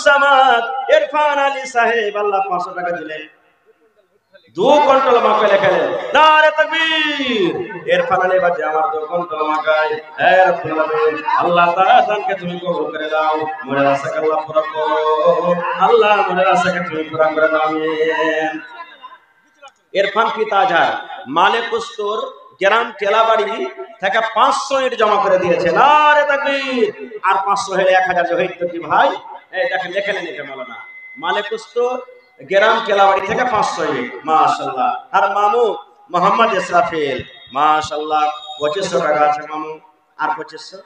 সামাদ ইরফান আলী সাহেব আল্লাহ 500 টাকা দিলেন। 2 কুইন্টাল মাকে লেখালেন। নারে তাকবীর। ইরফান আলী বাজে আমার 2 কুইন্টাল মাকায়। হে রব্বুল আলামিন, আল্লাহ তাআলা দানকে তুমি কবুল করে দাও। মনের আশাকে আল্লাহ পুরা করো। আল্লাহ মনের আশাকে তুমি পুরা করে দাও। আমিন। ইরফান পিতাজার মালেকুস্তর গ্রাম টেলাবাড়ি থেকে 500 ইট জমা করে দিয়েছে। নারে তাকবীর। আর 500 হলে 1000 হইত কি ভাই? এই দেখেন লেখালেন এটা মাওলানা। মালেকুস্তর গ্রাম টেলাবাড়ি থেকে 500 ইট। মাশাআল্লাহ। আর মামু মোহাম্মদ ইসরাফিল মাশাআল্লাহ 2500 টাকা আছে মামু। আর 2500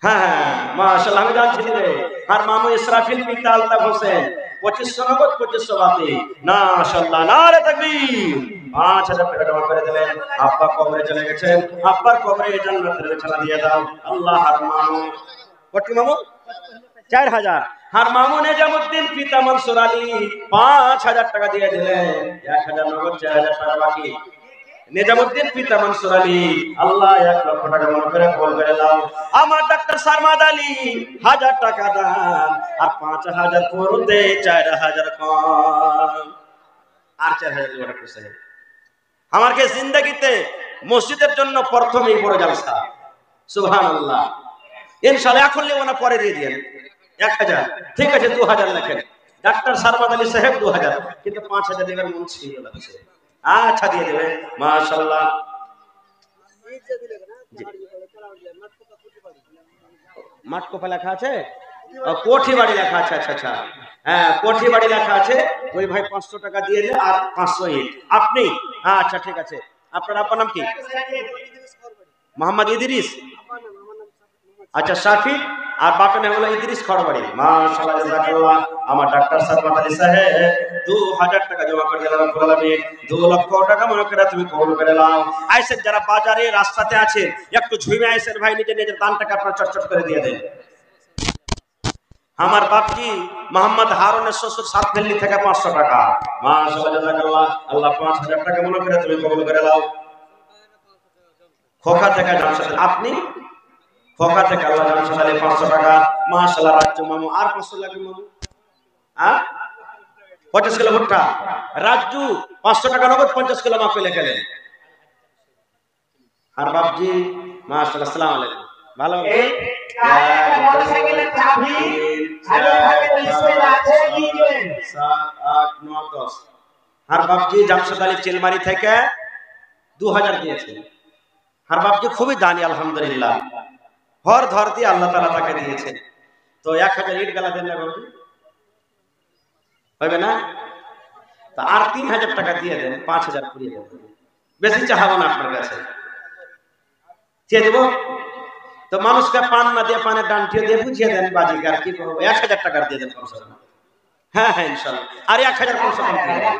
হ্যাঁ হ্যাঁ মাশাআল্লাহ আমি জানছি রে। আর মামু ইসরাফিল পিতা আলতাফ হোসেন 2500 নগদ 2500 বাকি। মাশাআল্লাহ। নারে তাকবীর। 5000 টাকা জমা করে দিলেন। আব্বা কবরে চলে গেছেন। আব্বার কবরে জান্নাতের বিছানা দিয়ে দাও আল্লাহ। আর মামু কত মামু 4000। আর মামু নেজামউদ্দিন পিতা মনসুর আলী 5000 টাকা দিয়ে দিলেন। 1000 নগদ 4000 টাকা বাকি। নেজামউদ্দিন পিতা মনসুর আলী আল্লাহ 1 লক্ষ টাকা মনে করে কবুল করে দাও। আমার ডাক্তার সারমাদ আলী 1000 টাকা দান। আর 5000 পুরোতে 4000 কম। আর 4000 টাকা খুশি। আমার কে জিন্দেগিতে মসজিদের জন্য প্রথমেই বড় জলসা। সুবহানাল্লাহ। ইনশাআল্লাহ এখন নেব না পরে দিয়ে দেন। 1000 ঠিক আছে 2000 লেখেন। ডাক্তার সারমাদ আলী সাহেব 2000 কিন্তু 5000 দেবার মন ছিল লাগছে। আচ্ছা দিয়ে দেবেন মাশাআল্লাহ। মাঠকোপা লেখা আছে, কোঠি বাড়ি লেখা আছে। আচ্ছা আচ্ছা হ্যাঁ কোঠি বাড়ি লেখা আছে। ওই ভাই 500 টাকা দিয়ে দিলে আর 500 ইট আপনি। আচ্ছা ঠিক আছে। আপনার আব্বার নাম কি? মোহাম্মদ ইদ্রিস। আচ্ছা শাফি। আর বাপের নাম হলো ইদ্রিস খড়বাড়ি। মাশাআল্লাহ জাযাকাল্লাহ। আমার ডাক্তার সারমাদ আলী সাহেব 2000 টাকা জমা করে দিলাম। রব্বুল আলামিন 2 লক্ষ টাকা মনে করে তুমি কবুল করে নাও। আইসেন যারা বাজারে রাস্তাতে আছে একটু ঝুমে আইসেন ভাই, নিজের দান টাকা আপনারা চটচট করে দিয়ে দেন। আমার বাপজি মোহাম্মদ হারুনের শ্বশুর সাতপল্লী থেকে 500 টাকা। মাশাআল্লাহ জাযাকাল্লাহ। আল্লাহ 5000 টাকা মনে করে তুমি কবুল করে নাও। খোকা থেকে জামশেদ আপনি খোকা থেকে আল্লাহ জামশেদ আলী 500 টাকা। মাশাআল্লাহ। রাজ্য মামু আর 500 লাগবে মামু। 50 কিলো ভুট্টা। রাজ্জু 500 টাকা নগদ 50 কিলো মাপে লেখেলেন। আর বাপজি মাশাআল্লাহ। আসসালামু আলাইকুম। ভালো এই মোটরসাইকেলের চাবি আগে ভাগে লিস্টের আছে দিয়ে দিবেন। 7 8 9 10। আর বাপজি জামশেদ আলী চিলমারি থেকে 2000 দিয়েছে। আর বাপজি খুবই দানি আলহামদুলিল্লাহ। হর ধর দিয়ে আল্লাহ তাআলা তাকে দিয়েছে। তো 1000 ইট গালা দেন না বাবু হবে না? তো আর 3000 টাকা দিয়ে দেন। 5000 পুরিয়ে দেন। বেশি চাহাবো না আপনার কাছে। দিয়ে দেব তো মানুষকে পান না দিয়ে পানের ডান্টিয়ে দিয়ে বুঝিয়ে দেন বাজিকার কি করবো। 1000 টাকা দিয়ে দেন কমসে কম। হ্যাঁ হ্যাঁ ইনশাআল্লাহ। আর 1000 কমসে কম দিয়ে দেন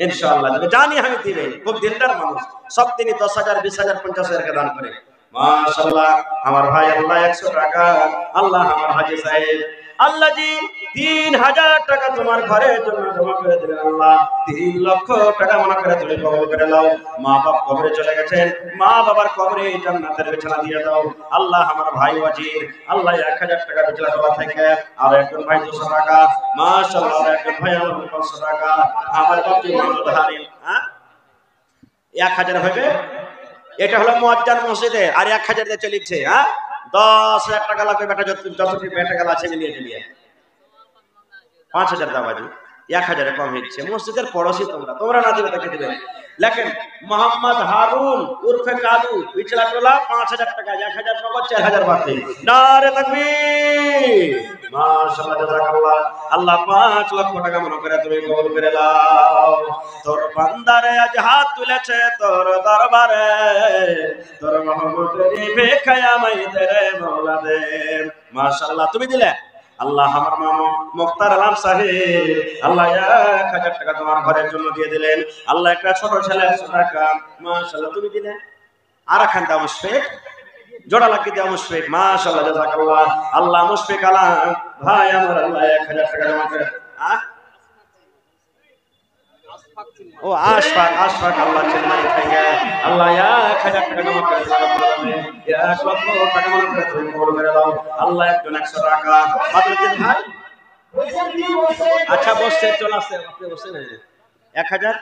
ইনশাআল্লাহ। জানি আমি দিবেন। খুব দিলদার মানুষ। সব দিনই 10000 20000 50000 টাকা দান করে। মাশাআল্লাহ। আমার ভাই আল্লাহ 100 টাকা। আল্লাহ আমার হাজী সাহেব আল্লাহ জি 3000 টাকা তোমার ঘরের জন্য জমা করে দিলেন। আল্লাহ 3 লক্ষ টাকা মনে করে তুমি কবুল করে নাও। মা বাপ কবরে চলে গেছেন। মা বাবার কবরে জান্নাতের বিছানা দিয়ে দাও আল্লাহ। আমার ভাই ওয়াজির আল্লাহ 1000 টাকা বিছানা দেওয়া থেকে আর একজন ভাই 200 টাকা। মাশাআল্লাহ। আর একজন ভাই আমার 500 টাকা। আমার বাপজি মোহাম্মদ হারিম 1000 হবে। এটা হলো মুয়াজ্জান মসজিদে। আর 1000 দিয়ে চলিছে। 10000 টাকা লাগবে বেটা। যতটি বেটা গেল আছে মিলিয়ে দিলিয়ে 5000 দাও বাজি। 1000 কম হচ্ছে। মসজিদের পড়োশি তোমরা না দিবে তাকে দিবে। লেখেন মোহাম্মদ হারুন উরফে কালু বিচলা টোলা 5000 টাকা। 1000 নগদ 4000 বাকি। নারে তাকবীর। মাশাআল্লাহ জাযাকাল্লাহ। আল্লাহ 5 লক্ষ টাকা মনে করে তুমি কবুল করে নাও। তোর বান্দারে আজ হাত তুলেছে তোর দরবারে। তোর রহমতের ভিখায় আমায় দে রে মাওলা দে। মাশাআল্লাহ। তুমি দিলে আল্লাহ। আমার মামু মুখতার আলম সাহেব আল্লাহ 1000 টাকা তোমার ঘরের জন্য দিয়ে দিলেন। আল্লাহ একটা ছোট ছেলে 100 টাকা। মাশাআল্লাহ। তুমি দিলে আর খান দাও মুশফিক জোড়া লাগিয়ে দাও মুশফিক। মাশাআল্লাহ জাযাকাল্লাহ। আল্লাহ মুশফিক আলম ভাই আমার আল্লাহ 1000 টাকা জমা করে। ও আশফাক আল্লাহ চিলমারি থেকে আল্লাহ 1000 টাকা জমা করে দিলেন। 1 লক্ষ টাকা মনে করে তুমি কবুল করে দাও আল্লাহ। একজন 100 টাকা। বাদরুদ্দিন ভাই আচ্ছা বসছে, চলে আসছে, আপনি বসছেন। 1000,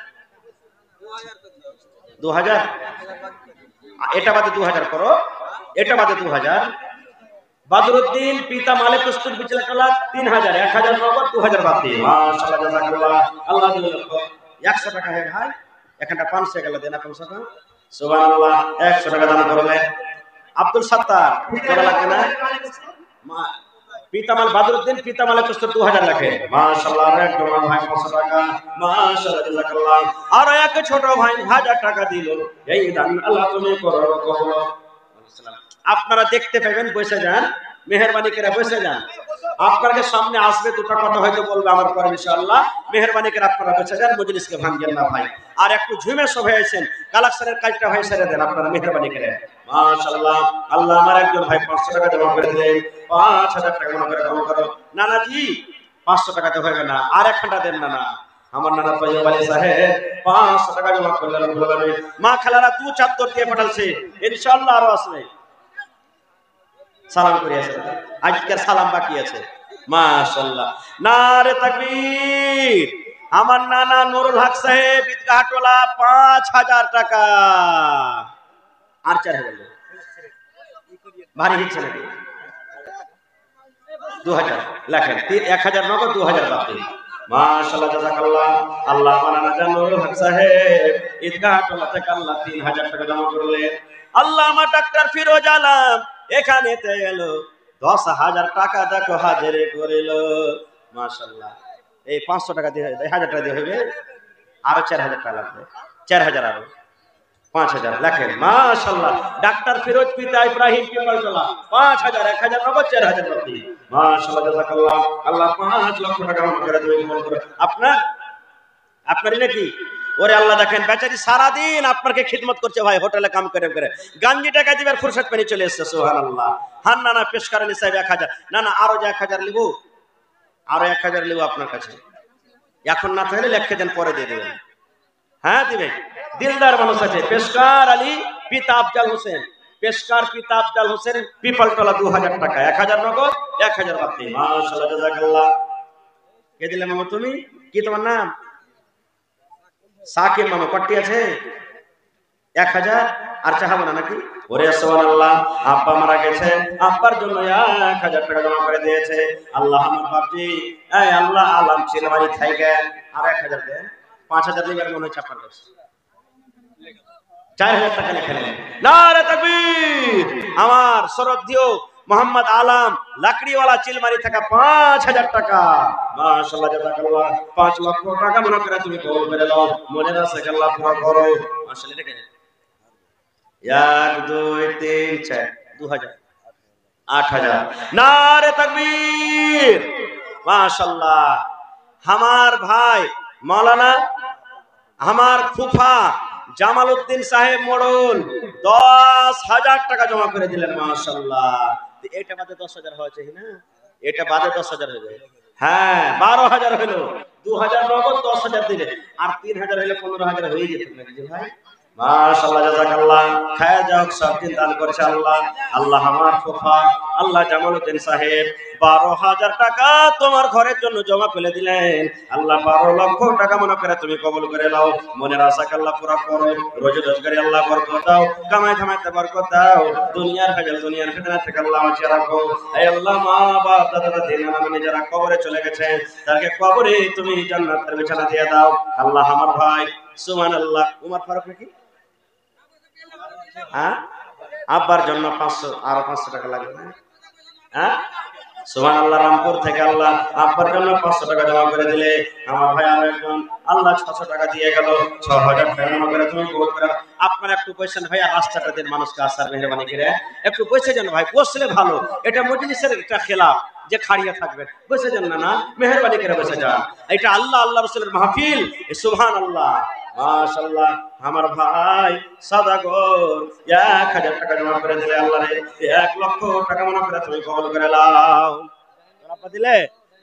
2000, এটা বাদে 2000 করো, এটা বাদে 2000। বাদরুদ্দিন পিতা মালিক কস্তুর বিচলা টলা 3000, 1000 নগদ, 2000 বাতি। মাশাআল্লাহ, জাযাকাল্লাহ, আল্লাহ 2 লক্ষ। 100 টাকা হে ভাই, এখানটা 500 গেল দেনা 500 টাকা। সুবহানাল্লাহ, 100 টাকা দান করলে। আব্দুল সাত্তার তোলা লাগে না? পিতামাল বাদরুদ্দিন পিতা মালিক কস্তুর 2000 লাখে। মাশাআল্লাহ, একদম ভাই 500 টাকা। মাশাআল্লাহ, জাযাকাল্লাহ। আর এক ছোট ভাই 1000 টাকা দিল। এই দান আল্লাহ তুমি করো কবুল। আপনারা দেখতে পাবেন, বসে যান, মেহেরবানি করে বসে যান। আপনাদের সামনে আসবে, দুটো কথা হয়তো বলবে আমার পরে ইনশাআল্লাহ। মেহেরবানি করে আপনারা বসে যান, মজলিসকে ভাঙবেন না ভাই। আর একটু ঝুমে সব হয়েছেন, কালেকশনের কাজটা ভাই সেরে দেন আপনারা মেহেরবানি করে। মাশাআল্লাহ, আল্লাহ আমার একজন ভাই 500 টাকা জমা করে দিলেন। 5000 টাকা মনে করে জমা করো। নানাজি 500 টাকাতে হবে না, আর একখানটা দেন না। না আমার নানা তৈয়ব আলী সাহেব 500 টাকা জমা করলেন। মা খালারা 2 চাদর দিয়ে পাঠালছে, ইনশাআল্লাহ আরো আসবে। সালাম করিয়াছে, আজকের সালাম বাকি আছে। মাশাআল্লাহ, নারে তাকবীর। আমার নানা নুরুল হক সাহেব ঈদগাহটোলা 5000 টাকা। আর 4000 ভারী হচ্ছে নাকি? 2000 লেখেন, 1000 নগদ, 2000 বাকি। মাশাআল্লাহ, জাযাকাল্লাহ। আল্লাহ আমার নানা নুরুল হক সাহেব ঈদগাহটোলা থেকে আল্লাহ 3000 টাকা জমা করলেন। আল্লাহ আমার ডাক্তার ফিরোজ আলম এখানেতে এলো, 10,000 টাকা দেখো হাজিরে করিল। মাশাআল্লাহ, এই 500 টাকা দিয়ে 1000 টাকা দিয়ে হবে, আরো 4000 টাকা লাগবে। 4000 আরো 5000 লেখেন। মাশাআল্লাহ, ডাক্তার ফিরোজ পিতা ইব্রাহিম পিপালতলা 5000, 1000 নগদ, 4000 বাকি। মাশাআল্লাহ, জাযাকাল্লাহ। আল্লাহ 5 লক্ষ টাকা মনে করে তুমি কবুল করো। আপনারই নাকি? ওরে আল্লাহ, দেখেন বেচারি সারাদিন আপনাকে খিদমত করছে ভাই, হোটেলে কাম করে করে গাঞ্জি টাকা দিবার ফুরসত পেয়ে চলে এসেছে। সুবহানাল্লাহ। হান না পেশকার আলী সাহেব 1000, না আরো যে 1000 লিবো, আরো 1000 লিবো আপনার কাছে। এখন না থাকলে লেখে দেন, পরে দিয়ে দেবেন। হ্যাঁ দিবেন, দিলদার মানুষ আছে। পেশকার আলী পিতা আফজাল হোসেন, পেশকার পিতা আফজাল হোসেন পিপালতলা 2000 টাকা, 1000 নগদ, 1000 বাকি। মাশাআল্লাহ, জাযাকাল্লাহ। কে দিলে মামা তুমি? কি তোমার নাম? সাকিব মামা। কটি আছে? 1000 আর চাহাবো না নাকি? ওরে সুবহানাল্লাহ, আব্বা মারা গেছে, আব্বার জন্য 1000 টাকা জমা করে দিয়েছে। আল্লাহ আমার বাপজি, এই আল্লাহ আলাম চিলমারি থেকে আর 1000 দেন। 5000 লিবার মনে হচ্ছে আপনার কাছে। 4000 টাকা লিখে নেন। নারে তাকবীর। আমার শ্রদ্ধেয় মোহাম্মদ আলম লাকড়িওয়ালা চিলমারি থেকে 5000 টাকা। মাশাআল্লাহ, জাযাকাল্লাহ। 5 লক্ষ টাকা মনে করে তুমি কবুল করে নাও। মনে আছে আল্লাহ পুরো করো। মাশাআল্লাহ, দেখেন 1 2 3 4 2000, 8000। নারে তাকবীর। মাশাআল্লাহ, আমার ভাই মাওলানা, আমার ফুফা জামাল উদ্দিন সাহেব মোড়ল 10,000 টাকা জমা করে দিলেন। মাশাআল্লাহ, এটা বাদে 10,000 হয়েছে না? এটা বাদে 10,000 হবে। হ্যাঁ, 12,000 হলো। 2000 নগদ, 10,000 দিলে, আর 3000 হলে 15,000 হয়ে যেত নাকি ভাই? মাশাআল্লাহ, জাযাকাল্লাহ। খায় যাও, সব দিন দান করেছে আল্লাহ। আল্লাহ আমার ফুফা আল্লাহ জামাল উদ্দিন সাহেব 12,000 টাকা তোমার ঘরের জন্য জমা ফেলে দিলেন। আল্লাহ 12 লক্ষ টাকা মনে করে তুমি কবুল করে নাও। মনের আশাকে আল্লাহ পুরা করো। রোজী রোজগারে আল্লাহ বরকত দাও, কামাই ধামাইতে বরকত দাও। দুনিয়ার ভেজাল, দুনিয়ার ফিতনা থেকে আল্লাহ বাঁচিয়ে রাখো। এই আল্লাহ, মা বাপ দাদা দাদি নানা নানি যারা কবরে চলে গেছে, তাকে কবরে তুমি জান্নাতের বিছানা দিয়ে দাও। আল্লাহ আমার ভাই সুবহানাল্লাহ উমর ফারুক নাকি? হ্যাঁ, আব্বার জন্য 500, আরো 500 টাকা লাগবে। হ্যাঁ, সুবহানাল্লাহ। রামপুর থেকে আল্লাহ আব্বার জন্য 500 টাকা জমা করে দিলে। আমার ভাই আর একজন আল্লাহ 600 টাকা দিয়ে গেল। 6000 টাকা জমা করে তুমি কবুল করে। আপনারা একটু বসেন ভাই, আর রাস্তাটা দিন মানুষকে আসার মেহরবানি করে একটু বসে যান ভাই, বসলে ভালো। এটা মজলিসের একটা খেলাফ যে খাড়িয়ে থাকবেন, বসে যান না, মেহরবানি করে বসে যান। এটা আল্লাহ রাসূলের মাহফিল। সুবহানাল্লাহ। মাশাআল্লাহ, আমার ভাই সাদাগর 1000 টাকা জমা করে দিলে। আল্লাহ রে, 1 লক্ষ টাকা মনে করে তুমি কবুল করে নাও। আপনি দিলে?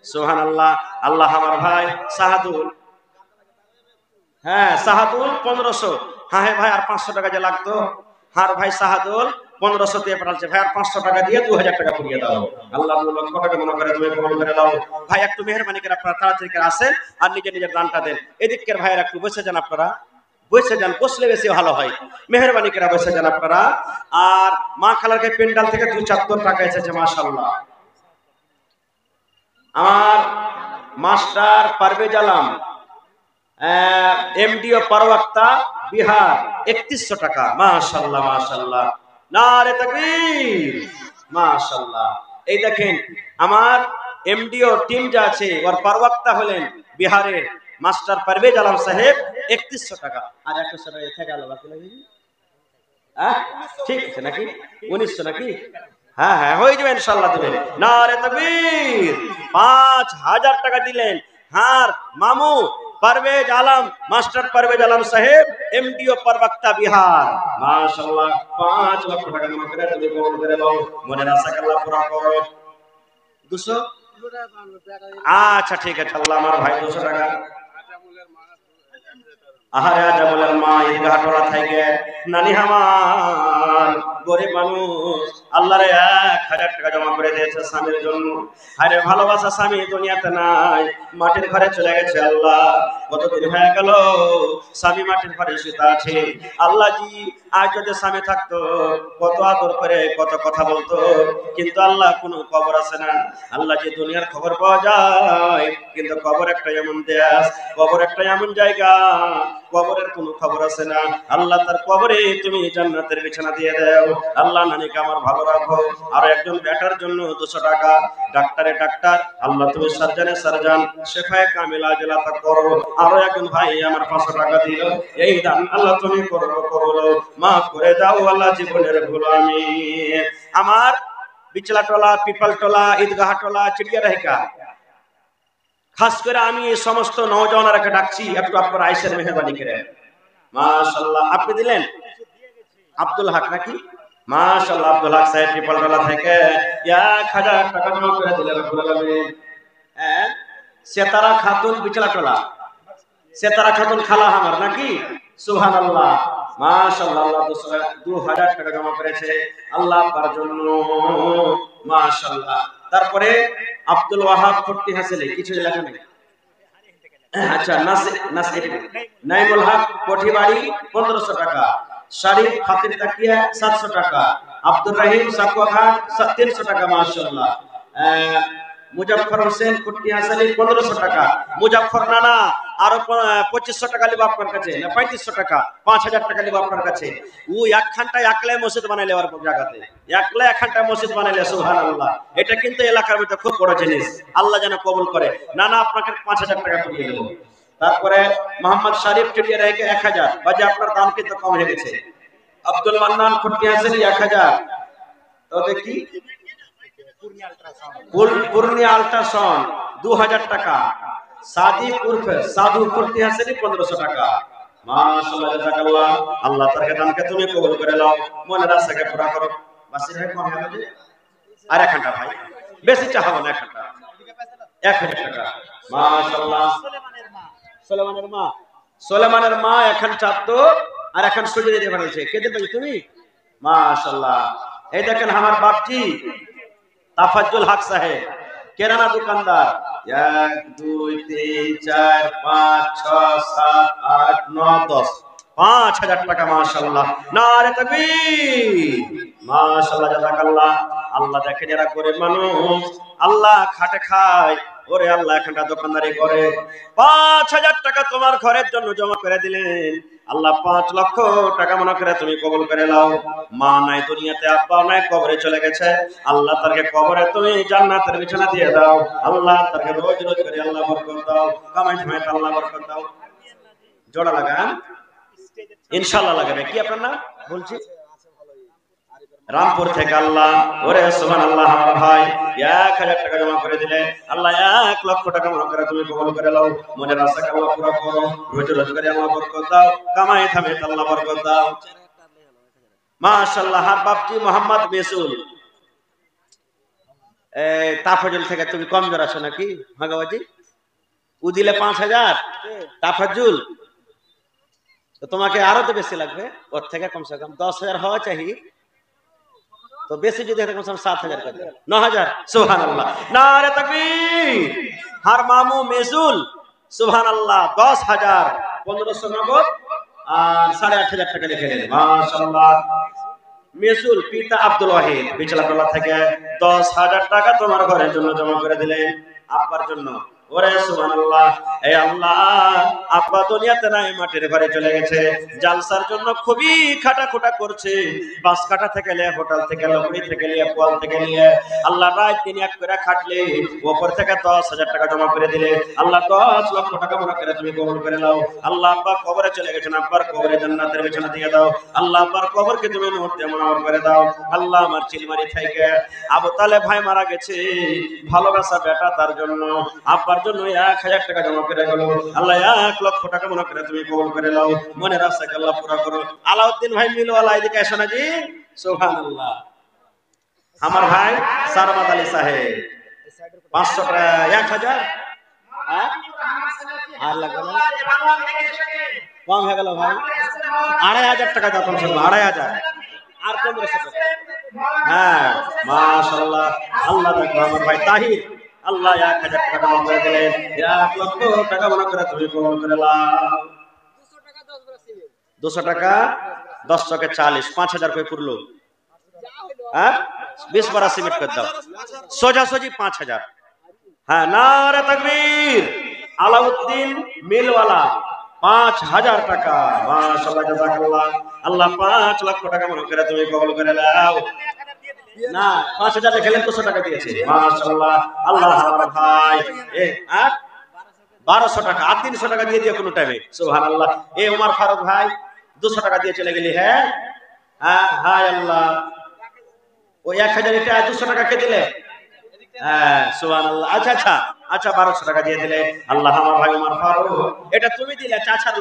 সুবহানাল্লাহ। আল্লাহ আমার ভাই সাহাদুল, হ্যাঁ সাহাদুল 1500। হ্যাঁ ভাই, আর 500 টাকা যে লাগতো। আর ভাই সাহাদুল 1500 দিয়ে পাঠাচ্ছে ভাই, আর 500 টাকা দিয়ে 2000 টাকা পুড়িয়ে দাও। আল্লাহ 2 লক্ষ টাকা মনে করে তুমি কবুল করে দাও। ভাই একটু মেহেরবানি করে আপনারা তাড়াতাড়ি করে আসেন আর নিজের নিজের দানটা দেন। এদিকের ভাইয়েরা একটু বসে যান, আপনারা বসে যান, বসলে বেশি ভালো হয়, মেহেরবানি করে বসে যান আপনারা। আর মা খালারকে পেন্ডাল থেকে 274 টাকা এসেছে, মাশাআল্লাহ। আমার মাস্টার পারভেজ আলম, এমডিও পারওয়াক্তা, বিহার, 3100 টাকা, মাশাআল্লাহ মাশাআল্লাহ, নারে তাকবীর, মাশাআল্লাহ। এই দেখেন আমার এমডিও টিম যা আছে ওর পারওয়াক্তা হলেন বিহারের মাস্টার পারভেজ আলম সাহেব, 3100 টাকা। আর 100 টাকা থেকে গেল বাকি লাগে, ঠিক আছে নাকি 1900 নাকি? হ্যাঁ হ্যাঁ হয়ে যাবে ইনশাআল্লাহ দেবেন। নারে তাকবীর, 5000 টাকা দিলেন হার মামু পারভেজ আলম, মাস্টার পারভেজ আলম সাহেব, এমডিও পারওয়াক্তা বিহার, মাশাআল্লাহ। 5 লক্ষ টাকা জমা করে তুমি কবুল করে দাও, মনের আশা আল্লাহ পুরা করো। 200, আচ্ছা ঠিক আছে, আল্লাহ আমার ভাই 200 টাকা। আহারে আজামুলের মা ঈদগাহটোলা থেকে নানি আমার গরিব মানুষ আল্লাহরে 1000 টাকা জমা করে দিয়েছে স্বামীর জন্য। আরে ভালোবাসা স্বামী দুনিয়াতে নাই, মাটির ঘরে চলে গেছে। আল্লাহ কতদিন হয়ে গেল স্বামী মাটির ঘরে শুতে আছে। আল্লাহ জি আজ যদি স্বামী থাকতো কত আদর করে কত কথা বলতো, কিন্তু আল্লাহ কোনো খবর আছে না। আল্লাহ জি দুনিয়ার খবর পাওয়া যায়, কিন্তু কবর একটা এমন দেশ, কবর একটা এমন জায়গা, কবরের কোনো খবর আছে না। আল্লাহ তার কবরে তুমি জান্নাতের বিছানা দিয়ে দাও। আল্লাহ নানিকে আমার ভালো রাখো। আর একজন বেটার জন্য 200 টাকা, ডাক্তারে ডাক্তার, আল্লাহ তুমি সার্জনে সার্জন, শেফায়ে কামিলা জেলাতা করো। আরো একজন ভাই আমার 500 টাকা দিল, এই দান আল্লাহ তুমি করো, করো মাফ করে দাও আল্লাহ জীবনের ভুল। আমি আমার বিচলাটোলা, পিপালটোলা, ঈদগাহটোলা, চিড়িয়ারহিকা, খাস করে আমি এই সমস্ত নওজওয়ানকে ডাকছি একটু আপনারা আয়েশের মেহেরবানি করে। মাশাআল্লাহ, আপনি দিলেন আব্দুল হক নাকি? মাশাআল্লাহ, আব্দুল হক সাহেব পিপালটোলা থেকে 1000 টাকা জমা করে দিলেন রব্বুল আলামিন। হ্যাঁ, সেতারা খাতুন বিচলাটোলা, সেতারা খাতুন খালা আমার নাকি? সুবহানাল্লাহ, মাশাআল্লাহ, আল্লাহ 2000 টাকা জমা করেছে আল্লাহ তার জন্য, মাশাআল্লাহ। তারপরে আব্দুল ওয়াহাব ফটি হাসিলে কিছু লেখা নেই, আচ্ছা নাসির নাইমুল হক কোঠিবাড়ি 1500 টাকা, শরীফ ফাতির তাকিয়া 700 টাকা, আব্দুর রহিম সাকুয়াঘাট 300 টাকা, মাশাআল্লাহ। মুজাফফর হোসেন কুট্টি হাসালি 1500 টাকা, মুজাফফর নানা আরো 2500 টাকা লিব আপনার কাছে, না 3500 টাকা, 5000 টাকা লিব আপনার কাছে। ও একখানটা একলা মসজিদ বানাইলে আর জায়গাতে একলা একখানটা মসজিদ বানাইলে, সুবহানাল্লাহ। এটা কিন্তু এলাকার মধ্যে খুব বড় জিনিস, আল্লাহ যেন কবুল করে। নানা আপনাকে 5000 টাকা দিয়ে দেব। তারপরে মোহাম্মদ শরীফ টিটিয়া রেখে 1000, বাজে আপনার দাম কিন্তু কম হয়ে গেছে। আব্দুল মান্নান কুট্টি হাসালি 1000, তো দেখি পূর্ণিয়া আল্ট্রাসাউন্ড 2000 টাকা, সাদিক উর্ফে সাধু কুট্টি হাসালি 1500 টাকা, মাশাআল্লাহ জাযাকাল্লাহ। আল্লাহ তার দানকে তুমি কবুল করে নাও, মনের আশাকে পুরা করো। বাসির ভাই কম হবে যে আর একখানটা ভাই বেশি চাহাবো না, একখানটা 1000 টাকা, মাশাআল্লাহ। সুলেমানের মা এখন চাঁদতো আর এখন সুজি দিতে বানিয়েছে, কে দেবে তুমি? মাশাআল্লাহ। এই দেখেন আমার বাপজি তাফাজ্জুল হক সাহেব, কেরানা দোকানদার, 1 2 3 4 5 6 7 8 9 10, 5000 টাকা, মাশাআল্লাহ। নারে তাকবীর, মাশাআল্লাহ জাযাকাল্লাহ। আল্লাহ দেখেন এরা গরিব মানুষ, আল্লাহ খাটে খায়, ওরে আল্লাহ এখানটা দোকানদারি করে। 5000 টাকা তোমার ঘরের জন্য জমা করে দিলেন, আল্লাহ 5 লক্ষ টাকা মনে করে তুমি কবুল করে নাও। মা নাই দুনিয়াতে, আব্বা নাই, কবরে চলে গেছে, আল্লাহ তাকে কবরে তুমি জান্নাতের বিছানা দিয়ে দাও। আল্লাহ তাকে রোজ রোজ করে আল্লাহ বরকত দাও, কামাই ধামাই আল্লাহ বরকত দাও। জোড়া লাগান ইনশাআল্লাহ লাগাবে। কি আপনার নাম বলছি? রামপুর থেকে। আল্লাহ ওরে সুবহানাল্লাহ, আমার ভাই 1000 টাকা জমা করে দিলে, আল্লাহ 1 লক্ষ টাকা মনে করে তুমি কবুল করে নাও, মনের আশাকে আল্লাহ পুরো করো, রোজ রোজ করে আল্লাহ বরকত দাও, কামাই ধামাই আল্লাহ বরকত দাও। মাশাআল্লাহ। হার বাপজি মোহাম্মদ মেসুল, তাফাজুল থেকে তুমি কমজোর আছো নাকি ভাগাবাজি? ও দিলে 5000, তাফাজুল তো তোমাকে আরো তো বেশি লাগবে, ওর থেকে কমসে কম 10,000 হওয়া চাই। তো বেশি যদি 7,000 করে 9,000 সুবহানাল্লাহ নারে তাকবীর হার মামু মেজুল সুবহানাল্লাহ 10,000 1500 নগদ আর 8,500 টাকা লিখে নেন মাশাআল্লাহ মেজুল পিতা আব্দুল ওয়াহিদ বিচলাটোলা থেকে 10,000 টাকা তোমার ঘরের জন্য জমা করে দিলেন আব্বার জন্য ওরে সুবহানাল্লাহ এই আল্লাহ আব্বা দুনিয়াতে নাই মাটির ঘরে চলে গেছে জালসার জন্য খুবই খাটাখুটা করছে বাস কাটা থেকে নিয়ে হোটেল থেকে লকড়ি থেকে নিয়ে পোয়াল থেকে নিয়ে আল্লাহ রাত দিন এক করে খাটলে উপর থেকে 10,000 টাকা জমা করে দিলে আল্লাহ 10 লক্ষ টাকা মনে করে তুমি কবুল করে নাও আল্লাহ আব্বা কবরে চলে গেছেন আব্বার কবরে জান্নাতের বিছানা দিয়ে দাও আল্লাহ আব্বার কবরকে তুমি মুহূর্তে মুনাওয়ার করে দাও আল্লাহ আমার চিলমারি থেকে আবু তালেব ভাই মারা গেছে ভালোবাসা বেটা তার জন্য আব্বার জন্য 1,000 টাকা জমা করে গেল আল্লাহ 1 লক্ষ টাকা মনে করে তুমি কবুল করে নাও মনের আশাকে আল্লাহ পুরা করো আলাউদ্দিন ভাই মিলওয়ালা এদিকে আসো না জি সুবহানাল্লাহ আমার ভাই সারমাদ আলী সাহেব 500 টাকা 1,000 আর লাগবে না কম হয়ে গেল ভাই 2,500 টাকা দাও তুমি 2,500 আর 1500 টাকা হ্যাঁ মাশাআল্লাহ আল্লাহ তাআলা আমার ভাই তাহির আল্লাহ 1,000 টাকা জমা করে দিলেন 1 লক্ষ টাকা মনে করে তুমি কবুল করে নাও 200 টাকা 10 টাকা 40 5,000 কই পুরলো হ্যাঁ 20 বারা সিমেন্ট করে দাও সোজাসুজি 5,000 হ্যাঁ নারে তাকবীর আলাউদ্দিন মিলওয়ালা 5,000 টাকা মাশাআল্লাহ জাযাকাল্লাহ আল্লাহ 5 লক্ষ টাকা মনে করে তুমি কবুল করে নাও না 5,000 লিখলেন 200 টাকা দিয়েছে মাশাআল্লাহ আল্লাহ আমার ভাই আর 1200 টাকা আর 300 টাকা দিয়ে দিও কোন টাইমে সুবহানাল্লাহ এই ওমর ফারুক ভাই 200 টাকা দিয়ে চলে গেলি হ্যাঁ হায় আল্লাহ ওই 1,000 এটা 200 টাকা কে দিলে হ্যাঁ সুবহানাল্লাহ আচ্ছা 1200 টাকা দিয়ে দিলে আল্লাহ আমার ভাই ওমর ফারুক এটা তুমি দিলে চাচার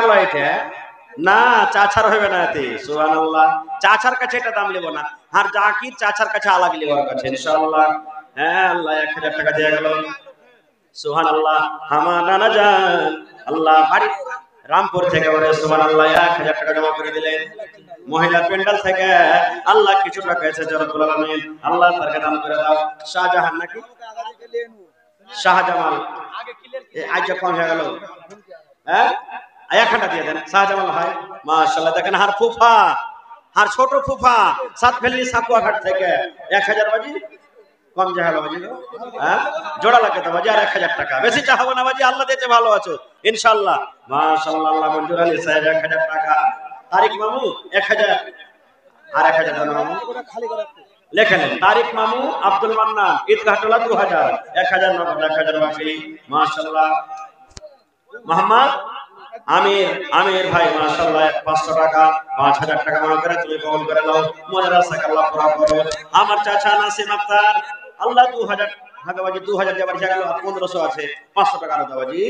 লয় এটা না চাচার হবে না এতে সুবহানাল্লাহ চাচার কাছে এটা দাম নেব না আর জাকির চাচার কাছে আলাদা নেওয়ার কাছে ইনশাআল্লাহ হ্যাঁ আল্লাহ 1,000 টাকা দিয়ে গেল সুবহানাল্লাহ আমার নানা জান আল্লাহ বাড়ি রামপুর থেকে ওরে সুবহানাল্লাহ 1,000 টাকা জমা করে দিলেন মহিলা পেন্ডাল থেকে আল্লাহ কিছু টাকা এসে রব্বুল আলামিন আল্লাহ তারকে দান করে দাও শাহজাহান নাকি শাহজামাল আগে ক্লিয়ার আজ কম হয়ে গেল হ্যাঁ 1,000 দিয়ে দেন শাহজামাল ভাই মাশাআল্লাহ দেখেন হার ফুফা হার ছোট ফুফা সাতভেলি সাকুয়াঘাট থেকে 1,000 বাজি কম জাহালো বাজি হ্যাঁ জোড়া লাগে তো বাজি আর 1,000 টাকা বেশি চাহাবো না বাজি আল্লাহ দিতে ভালো আছো ইনশাআল্লাহ মাশাআল্লাহ আল্লাহ মঞ্জুর আলী সাহেব 1,000 টাকা তারিক মামু 1,000 আর 1,000 টাকা মামু খালি করে লেখেন তারিক মামু আব্দুল মান্নান ঈদগাহটোলা 2,000 1,000 নগদ 1,000 বাকি মাশাআল্লাহ মোহাম্মদ আমির ভাই মাশাআল্লাহ 500 টাকা 5,000 টাকা মনে করে তুমি কবুল করে নাও মনের আশাকে আল্লাহ পুরা করো আমার চাচা নাসিম আক্তার আল্লাহ 2,000 ভাগাবাজি 2,000 দেবার জায়গা 1,500 আছে 500 টাকা দাবাজি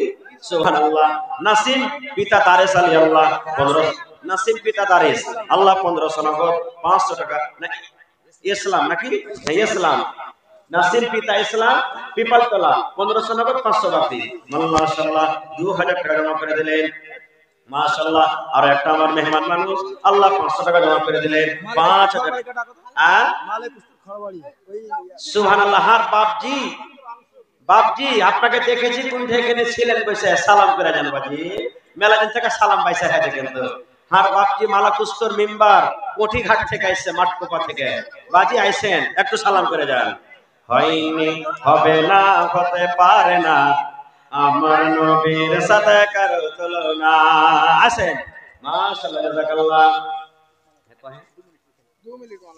সুবহানাল্লাহ নাসিম পিতা দারেস আলী আল্লাহ 15 নাসিম পিতা দারেস আল্লাহ 1,500 নগদ 500 টাকা না ইসলাম নাকি ইসলাম নাসিম পিতা ইসলাম পিপালতলা 1,500 নগদ 500 বাকি মাশাআল্লাহ 2,000 টাকা জমা করে দিলেন মাশাআল্লাহ আর একটা আমার মেহমান মানুষ আল্লাহ 500 টাকা জমা করে দিলেন 5,000 সুবহানাল্লাহ হার বাপজি আপনাকে দেখেছি কোন এখানে ছিলেন বসে সালাম করে যান বাজি মেলা দিন থেকে সালাম পাইছে হাতে কিন্তু হার বাপজি মালাকুস্তর মিম্বার কোঠিঘাট থেকে আইছে মাঠকোপা থেকে বাজি আইছেন একটু সালাম করে যান হয়নি হবে না হতে পারে না আমার নবীর সাথে কারো তুলনা আসেন মাশাআল্লাহ জাযাকাল্লাহ 2 মিনিট বল